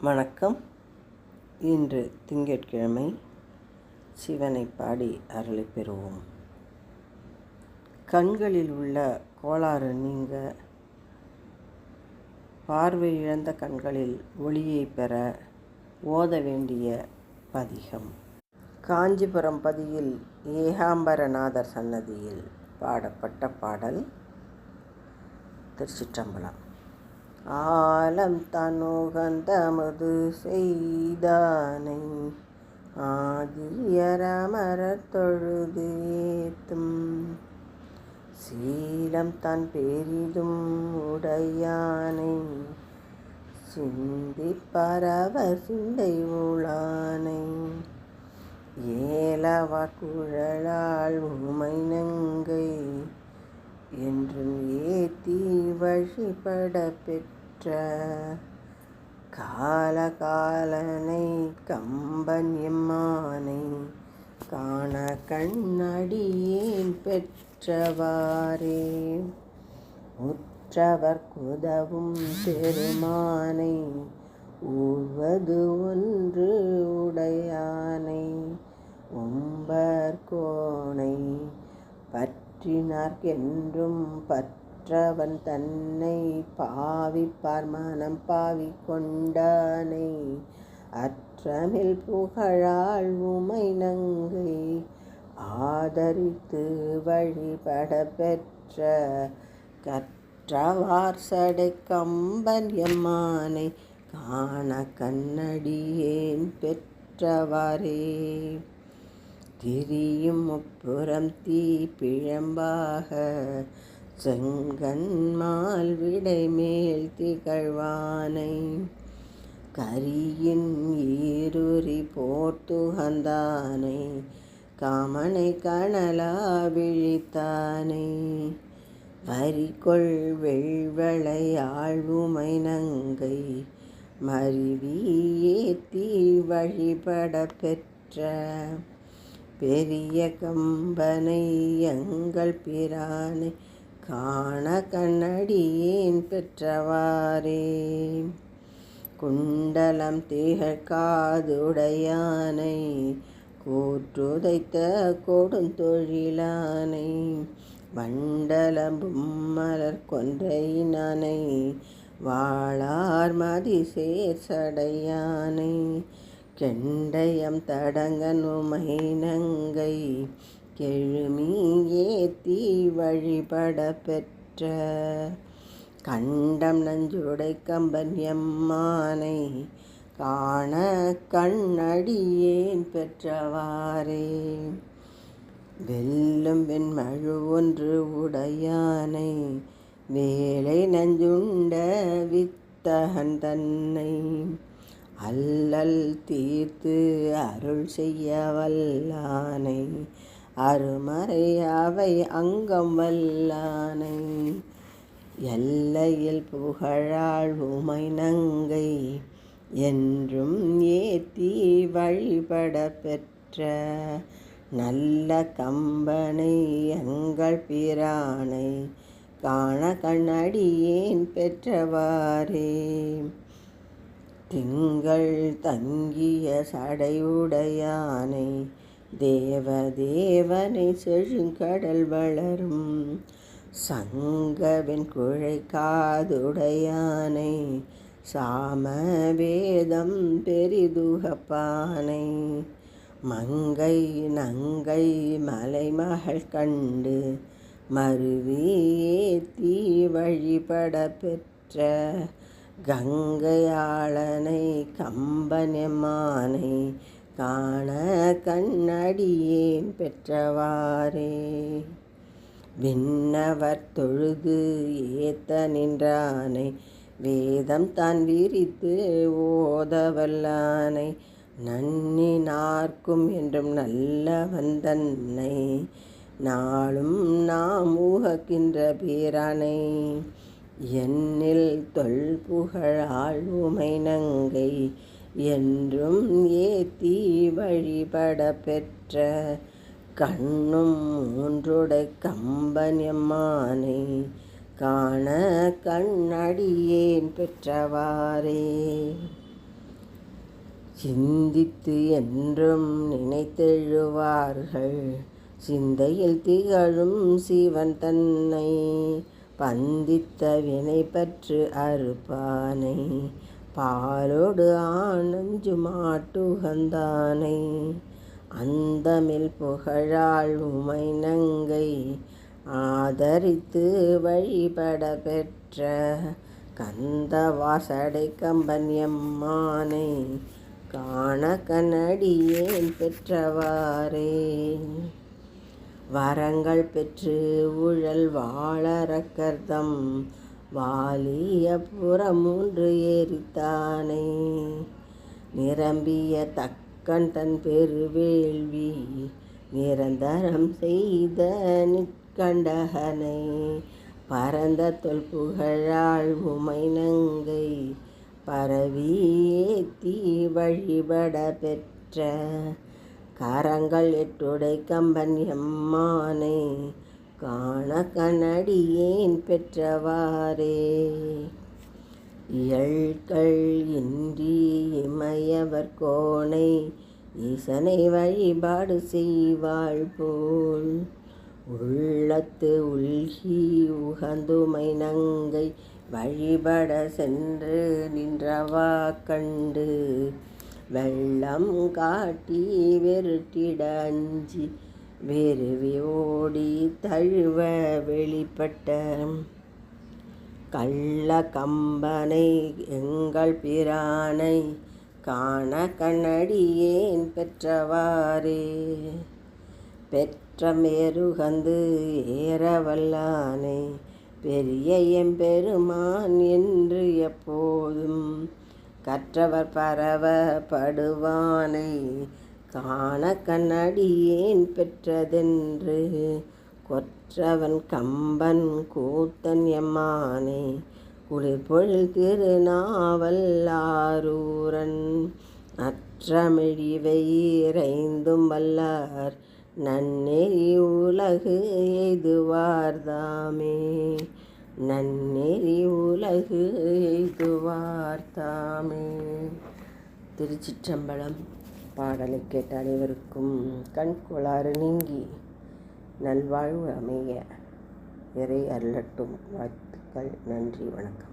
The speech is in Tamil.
வணக்கம். இன்று திங்கட்கிழமை. சிவனை பாடி அருளை பெறுவோம். கண்களில் உள்ள கோளாறு நீங்க, பார்வை இழந்த கண்களில் ஒளியை பெற ஓத வேண்டிய பதிகம். காஞ்சிபுரம் பதியில் ஏகாம்பரநாதர் சன்னதியில் பாடப்பட்ட பாடல். திருச்சிற்றம்பலம். ஆலம் தனுகந்தமது செய்தானை ஆதியரமரத் தொழுது ஏத்தும் சீலம் தான் பெரிதும் உடையானை சிந்தி பரவ சிந்தை உளானை ஏலவா குழலால் உமை நங்கை என்றும் ஏத்தி வழிபட பெற்ற காலகாலனை கம்பன் எம்மானை காண கண்ணடியேன் பெற்றவாறே உற்றவர் குதவும் பெருமானை ஊழ்வது ஒன்று உடையானை உம்பர் கோணை பற்றினார்க்கென்றும் பற்றவன் தன்னை பாவிப்பார் மனம் பாவி கொண்டானை அற்றமில் புகழாள் உமை நங்கை ஆதரித்து வழிபட பெற்ற கற்றவார் சடை கம்பன் எம்மானை காண கண்ணடியேன் பெற்றவாறே திரியும் முப்புறம் தீ பிழம்பாக செங்கன்மால் விடை மேல் திகழ்வானை கரியின் ஈருரி போர்த்துகந்தானை காமனை கணலா விழித்தானை வரிகொள் வெள்வளை ஆழ்வுமை நங்கை மருவியே தீ வழிபட பெற்ற பெரிய கம்பனை எங்கள் பிரானை காண கண்ணடியேன் பெற்றவாறே குண்டலம் திகழ் காதுடையானை கூற்றுதைத்த கொடுந்தொழிலானை மண்டலம்பும் மலர் கொன்றையினானை வாளார் மதிசேர் சடையானை கெண்டயம் தடங்கன் உமை நங்கை கெழுமி ஏத்தி வழிபட பெற்ற கண்டம் நஞ்சுடை கம்பன் எம்மானை காண கண்ணடியேன் பெற்றவாறே வெல்லும் வெண்மழு ஒன்று உடையானை வேலை நஞ்சுண்ட வித்தகன் தன்னை அல்லல் தீர்த்து அருள் செய்ய வல்லானை அருமறை அவை அங்கம் வல்லானை எல்லையில் புகழாள் உமை நங்கை என்றும் ஏத்தி வழிபட பெற்ற நல்ல கம்பனை எங்கள் பிரானை காண கண்ணடியேன் பெற்றவாறே திங்கள் தங்கிய சடையுடையானை தேவதேவனை செழுங்கடல் வளரும் சங்கவென் குழை காதுடையானை சாம வேதம் பெரிதுகப்பானை மங்கை நங்கை மலைமகள் கண்டு மருவி ஏத்தி வழிபட பெற்ற கங்கையாளனை கம்பன் எம்மானை காண கண்ணடியேன் பெற்றவாறே விண்ணவர் தொழுது ஏத்த நின்றானை வேதம் தான் விரித்து ஓதவல்லானை நன்னினார்க்கும் என்றும் நல்லவன் தன்னை நாளும் நாம் ஊகின்ற பிரானை என்னில் தொல்புகழாள் உமை நங்கை என்றும் ஏத்தி வழிபட பெற்ற கண்ணும் மூன்றுடை கம்பன் எம்மானை காண கண்ணடியேன் பெற்றவாறே. சிந்தித்து என்றும் நினைத்தெழுவார்கள் சிந்தையில் திகழும் சிவன் தன்னை பந்தித்த வினை பற்று அறுப்பானை பாலோடு ஆனஞ்சு மாட்டுகந்தானை அந்தமில் புகழாள் உமை நங்கை ஆதரித்து வழிபட பெற்ற கந்த வாசடை கம்பன் எம்மானை காண கண்ணடியேன் பெற்றவாறே வரங்கள் பெற்று உழல் வாழறக்கர்தம் வாலிய புறமூன்று ஏறித்தானை நிரம்பிய தக்கன் தன் பெருவேள்வி நிரந்தரம் செய்த நிற்கண்டகனை பரந்த தொல் புகழாள் உமை நங்கை பரவி ஏத்தி வழிபட பெற்ற கரங்கள் எட்டுடை கம்பன் எம்மானை காண கண்ணடியேன் பெற்றவாறே இயல்கள் இன்றி இமையவர் கோனை ஈசனை வழிபாடு செய்வாள் போல் உள்ளத்து உள்கி உகந்துமை நங்கை வழிபட சென்று நின்றவா கண்டு வெள்ளம் காட்டி வெருட்டிட அஞ்சி வெறுவி ஓடி தழுவ வெளிப்பட்ட கள்ள கம்பனை எங்கள் பிரானை காண கண்ணடியேன் பெற்றவாறே பெற்ற மேருகந்து ஏறவல்லானை பெரிய எம்பெருமான் என்று எப்போதும் கற்றவர் பரவப்படுவானை காண கண்ணடியேன் பெற்றதென்று கொற்றவன் கம்பன் கூத்தன் எம்மானை குளிர்பொழில் திருநாவல் ஆரூரன் அற்றமிழிவை இறைந்தும் வல்லார் நன்னெறி உலகு எய்துவார்தாமே நன்னெறி உலகு எய்துவார்தாமே. திருச்சிற்றம்பலம். பாடலை கேட்ட அனைவருக்கும் கண்கொளாறு நீங்கி நல்வாழ்வு அமைய இறை அருளட்டும். வாழ்த்துக்கள். நன்றி. வணக்கம்.